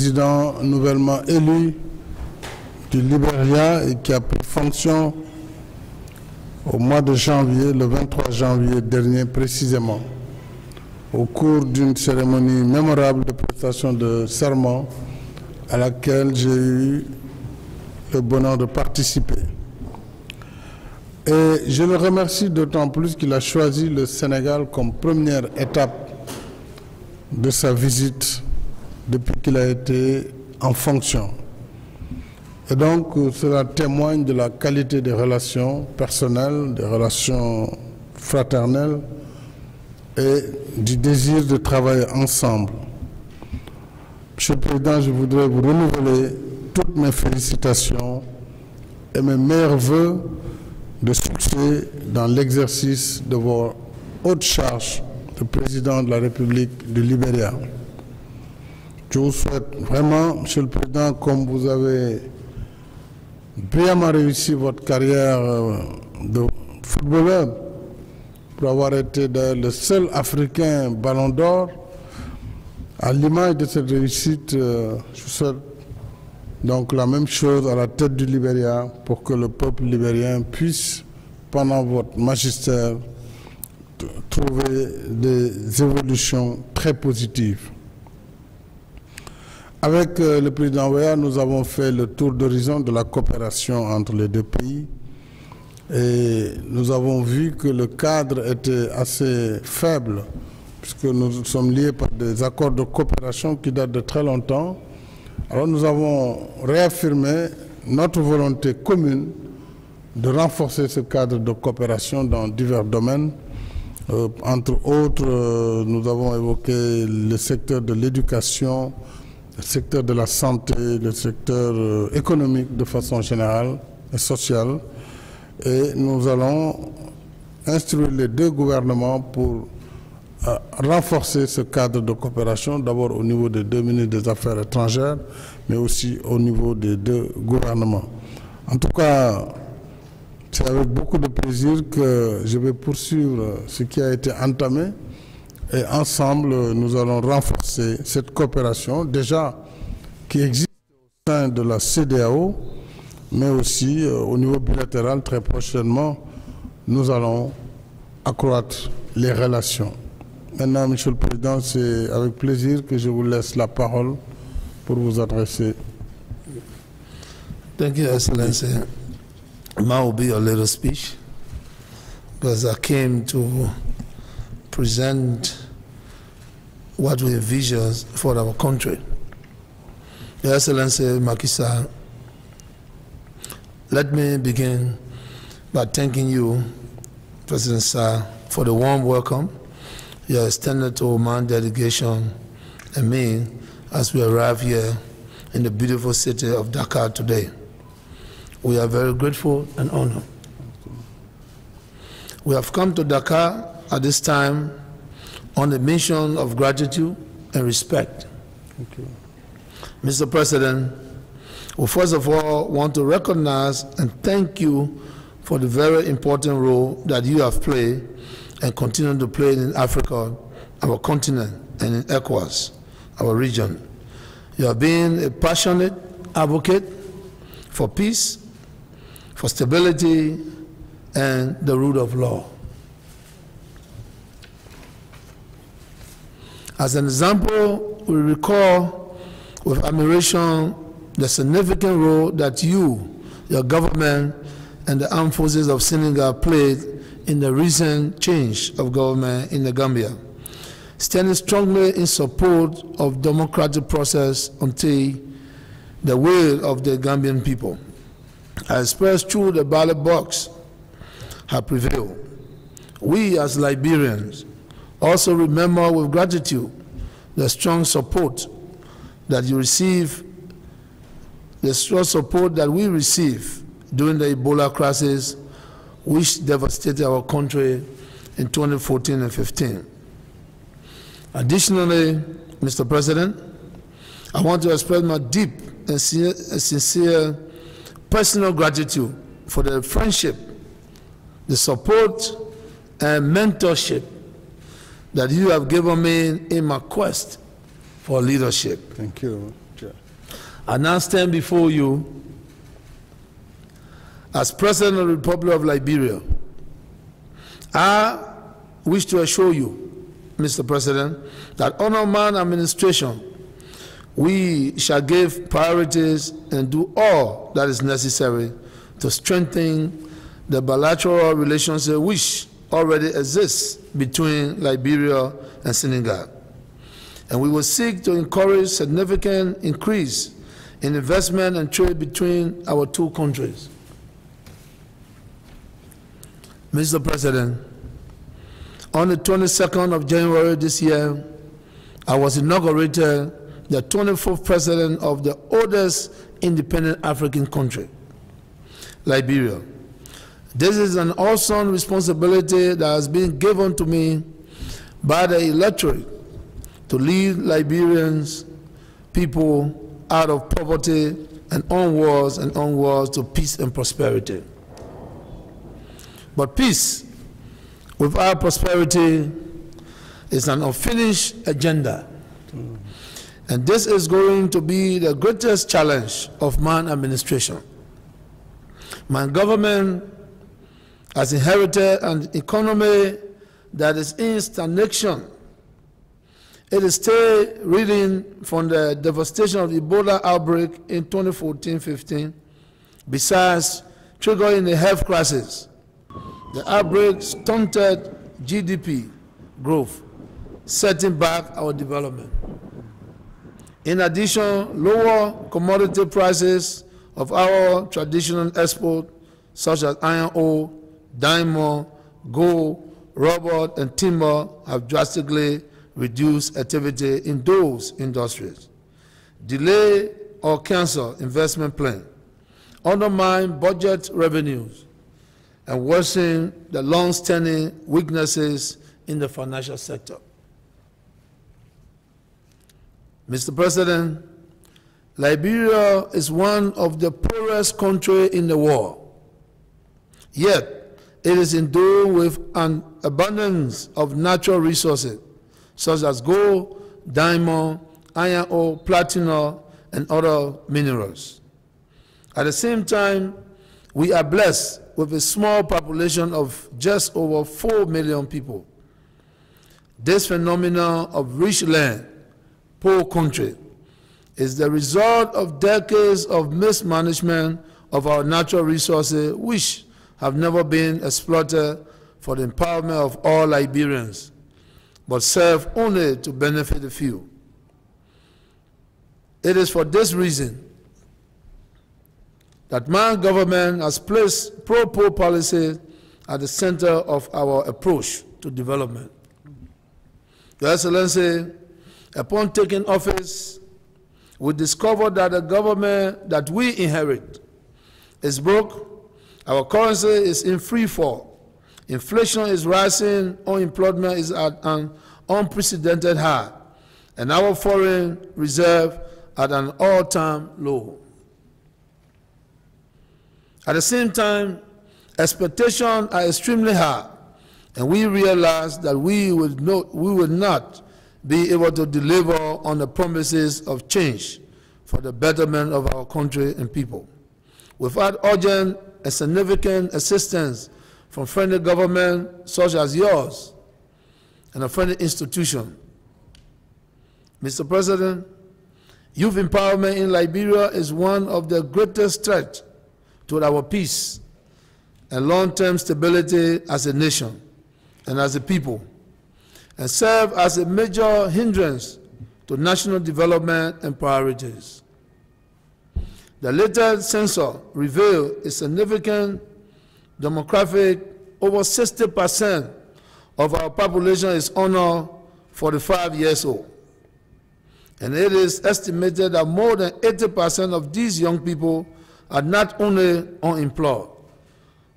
président nouvellement élu du Libéria et qui a pris fonction au mois de janvier, le 23 janvier dernier précisément, au cours d'une cérémonie mémorable de prestation de serment à laquelle j'ai eu le bonheur de participer. Et je le remercie d'autant plus qu'il a choisi le Sénégal comme première étape de sa visite depuis qu'il a été en fonction. Et donc, cela témoigne de la qualité des relations personnelles, des relations fraternelles et du désir de travailler ensemble. Monsieur le Président, je voudrais vous renouveler toutes mes félicitations et mes meilleurs vœux de succès dans l'exercice de vos hautes charges de président de la République du Libéria. Je vous souhaite vraiment, Monsieur le Président, comme vous avez brillamment réussi votre carrière de footballeur, pour avoir été le seul Africain Ballon d'Or, à l'image de cette réussite, je souhaite donc la même chose à la tête du Libéria pour que le peuple libérien puisse, pendant votre magistère, trouver des évolutions très positives. Avec le président Weah, nous avons fait le tour d'horizon de la coopération entre les deux pays et nous avons vu que le cadre était assez faible puisque nous sommes liés par des accords de coopération qui datent de très longtemps. Alors nous avons réaffirmé notre volonté commune de renforcer ce cadre de coopération dans divers domaines. Entre autres, nous avons évoqué le secteur de l'éducation, le secteur de la santé, le secteur économique de façon générale et sociale. Et nous allons instruire les deux gouvernements pour renforcer ce cadre de coopération, d'abord au niveau des deux ministres des Affaires étrangères, mais aussi au niveau des deux gouvernements. En tout cas, c'est avec beaucoup de plaisir que je vais poursuivre ce qui a été entamé et ensemble, nous allons renforcer cette coopération déjà qui existe au sein de la CEDEAO, mais aussi au niveau bilatéral très prochainement, nous allons accroître les relations. Maintenant, Monsieur le Président, c'est avec plaisir que je vous laisse la parole pour vous adresser. Thank you, Excellency. Mine will be a little speech because I came to present what we envision for our country. Your Excellency Macky Sall, let me begin by thanking you, President Sall, for the warm welcome you extended to Oman delegation and me as we arrive here in the beautiful city of Dakar today. We are very grateful and honored. We have come to Dakar at this time on a mission of gratitude and respect. Thank you. Mr. President, we first of all want to recognize and thank you for the very important role that you have played and continue to play in Africa, our continent, and in ECOWAS, our region. You have been a passionate advocate for peace, for stability, and the rule of law. As an example, we recall with admiration the significant role that you, your government, and the armed forces of Senegal played in the recent change of government in the Gambia, standing strongly in support of democratic process until the will of the Gambian people, expressed through the ballot box, have prevailed. We as Liberians also remember with gratitude the strong support that you receive, the strong support that we received during the Ebola crisis, which devastated our country in 2014 and 15. Additionally, Mr. President, I want to express my deep and sincere personal gratitude for the friendship, the support, and mentorship that you have given me in my quest for leadership. Thank you, Chair. I now stand before you as President of the Republic of Liberia. I wish to assure you, Mr. President, that under my administration, we shall give priorities and do all that is necessary to strengthen the bilateral relationship which already exists between Liberia and Senegal. And we will seek to encourage significant increase in investment and trade between our two countries. Mr. President, on the 22nd of January this year, I was inaugurated the 24th president of the oldest independent African country, Liberia. This is an awesome responsibility that has been given to me by the electorate to lead Liberians, people out of poverty and onwards to peace and prosperity. But peace without prosperity is an unfinished agenda. And this is going to be the greatest challenge of my administration. My government has inherited an economy that is in stagnation. It is still reeling from the devastation of the Ebola outbreak in 2014-15. Besides triggering the health crisis, the outbreak stunted GDP growth, setting back our development. In addition, lower commodity prices of our traditional export, such as iron ore, diamond, gold, rubber, and timber, have drastically reduced activity in those industries. Delay or cancel investment plan, undermine budget revenues, and worsen the long-standing weaknesses in the financial sector. Mr. President, Liberia is one of the poorest countries in the world. Yet, it is endowed with an abundance of natural resources, such as gold, diamond, iron ore, platinum, and other minerals. At the same time, we are blessed with a small population of just over 4 million people. This phenomenon of rich land, poor country, is the result of decades of mismanagement of our natural resources, which have never been exploited for the empowerment of all Liberians, but serve only to benefit the few. It is for this reason that my government has placed pro-poor policy at the center of our approach to development. Your Excellency, upon taking office, we discovered that the government that we inherit is broke, our currency is in free fall, inflation is rising, unemployment is at an unprecedented high, and our foreign reserve at an all-time low. At the same time, expectations are extremely high, and we realize that we will not be able to deliver on the promises of change for the betterment of our country and people. Without urgent and significant assistance from friendly government such as yours and a friendly institution. Mr. President, youth empowerment in Liberia is one of the greatest threats to our peace and long-term stability as a nation and as a people, and serve as a major hindrance to national development and priorities. The latest census revealed a significant demographic. Over 60% of our population is under 45 years old. And it is estimated that more than 80% of these young people are not only unemployed,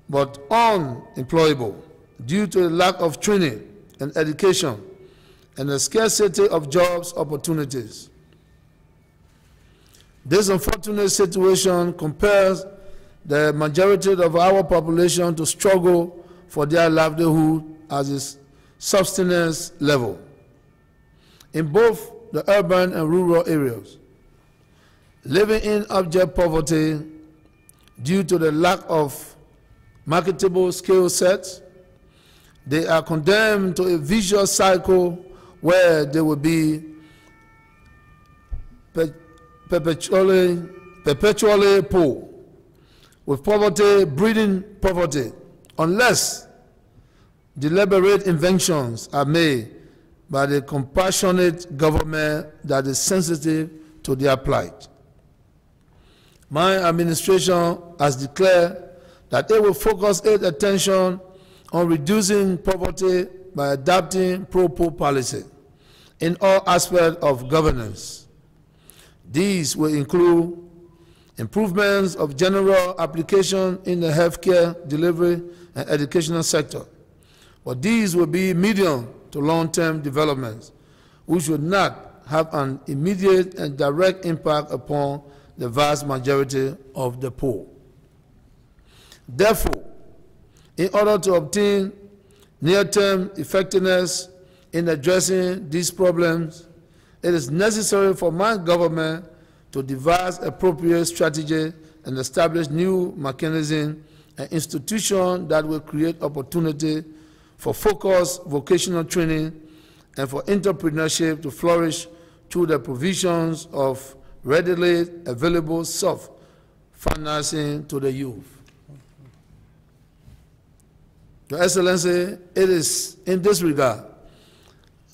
but unemployable due to the lack of training and education and the scarcity of jobs opportunities. This unfortunate situation compels the majority of our population to struggle for their livelihood at its subsistence level in both the urban and rural areas. living in abject poverty due to the lack of marketable skill sets. They are condemned to a vicious cycle where they will be perpetually poor, with poverty breeding poverty, unless deliberate inventions are made by the compassionate government that is sensitive to their plight. My administration has declared that it will focus its attention on reducing poverty by adopting pro-poor policy in all aspects of governance. These will include improvements of general application in the healthcare delivery and educational sector. But these will be medium to long-term developments, which would not have an immediate and direct impact upon the vast majority of the poor. Therefore, in order to obtain near-term effectiveness in addressing these problems, it is necessary for my government to devise appropriate strategy and establish new mechanisms and institutions that will create opportunity for focused vocational training and for entrepreneurship to flourish through the provisions of readily available soft financing to the youth. Your Excellency, it is in this regard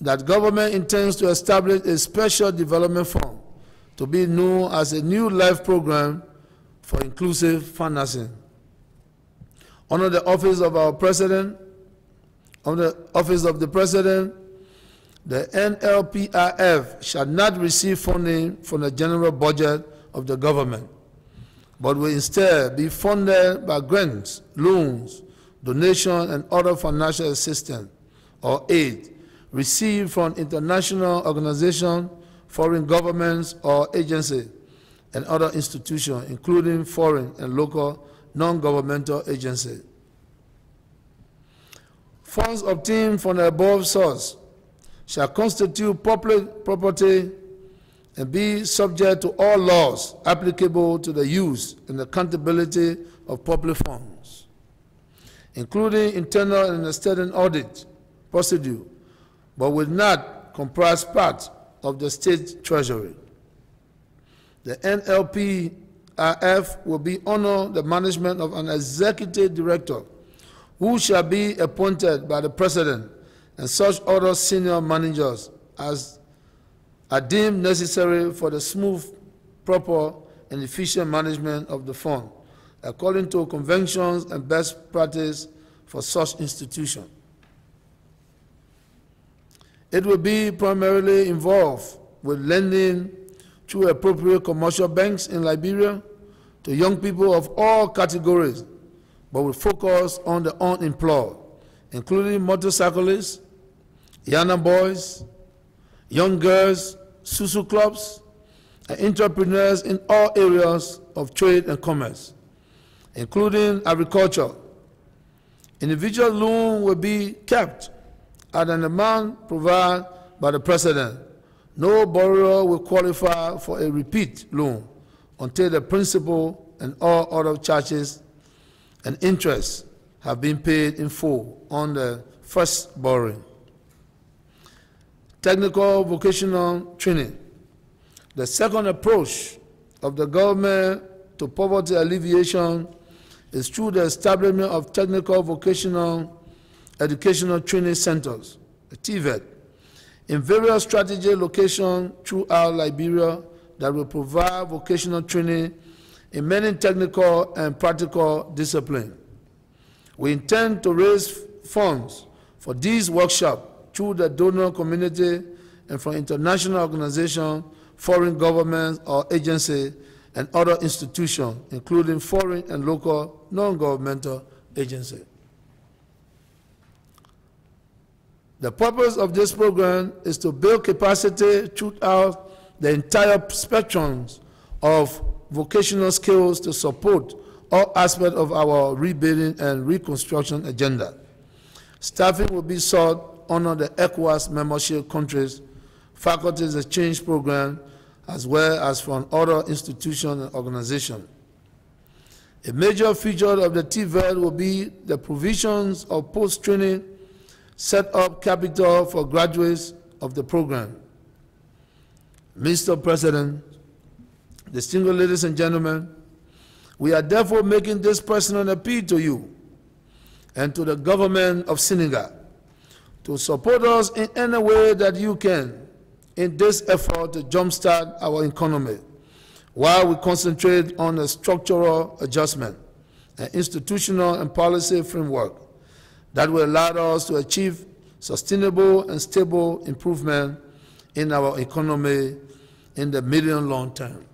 that government intends to establish a special development fund to be known as a New Life Program for Inclusive Financing. Under the office of our President, the NLPIF shall not receive funding from the general budget of the government, but will instead be funded by grants, loans, donations, and other financial assistance or aid received from international organizations, foreign governments or agencies, and other institutions, including foreign and local non-governmental agencies. Funds obtained from the above source shall constitute public property and be subject to all laws applicable to the use and accountability of public funds, including internal and external audit procedure, but will not comprise part of the state treasury. The NLPIF will be under the management of an executive director who shall be appointed by the President and such other senior managers as are deemed necessary for the smooth, proper, and efficient management of the fund, according to conventions and best practice for such institutions. It will be primarily involved with lending through appropriate commercial banks in Liberia to young people of all categories, but will focus on the unemployed, including motorcyclists, Yana boys, young girls, susu clubs, and entrepreneurs in all areas of trade and commerce, including agriculture. Individual loan will be kept at an amount provided by the President. No borrower will qualify for a repeat loan until the principal and all other charges and interest have been paid in full on the first borrowing. Technical vocational training. The second approach of the government to poverty alleviation is through the establishment of technical vocational educational training centers, TVET, in various strategic locations throughout Liberia that will provide vocational training in many technical and practical disciplines. We intend to raise funds for these workshops through the donor community and from international organizations, foreign governments or agencies, and other institutions, including foreign and local non-governmental agencies. The purpose of this program is to build capacity throughout the entire spectrum of vocational skills to support all aspects of our rebuilding and reconstruction agenda. Staffing will be sought under the ECOWAS membership countries' faculties exchange program as well as from other institutions and organizations. A major feature of the TVET will be the provisions of post-training set-up capital for graduates of the program. Mr. President, distinguished ladies and gentlemen, we are therefore making this personal appeal to you and to the government of Senegal to support us in any way that you can in this effort to jumpstart our economy, while we concentrate on a structural adjustment, an institutional and policy framework that will allow us to achieve sustainable and stable improvement in our economy in the medium long term.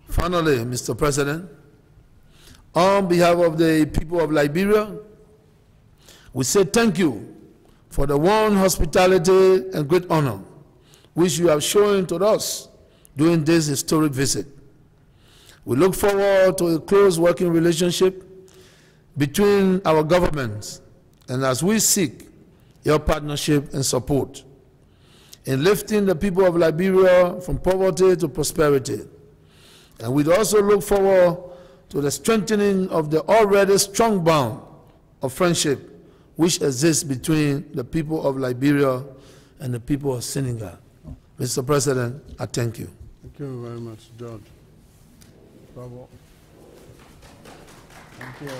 Finally, Mr. President, on behalf of the people of Liberia, we say thank you for the warm hospitality and great honor which you have shown to us during this historic visit. We look forward to a close working relationship between our governments, and as we seek your partnership and support in lifting the people of Liberia from poverty to prosperity. And we'd also look forward to the strengthening of the already strong bond of friendship which exists between the people of Liberia and the people of Senegal. Mr. President, I thank you. Thank you very much, George. Bravo. Thank you.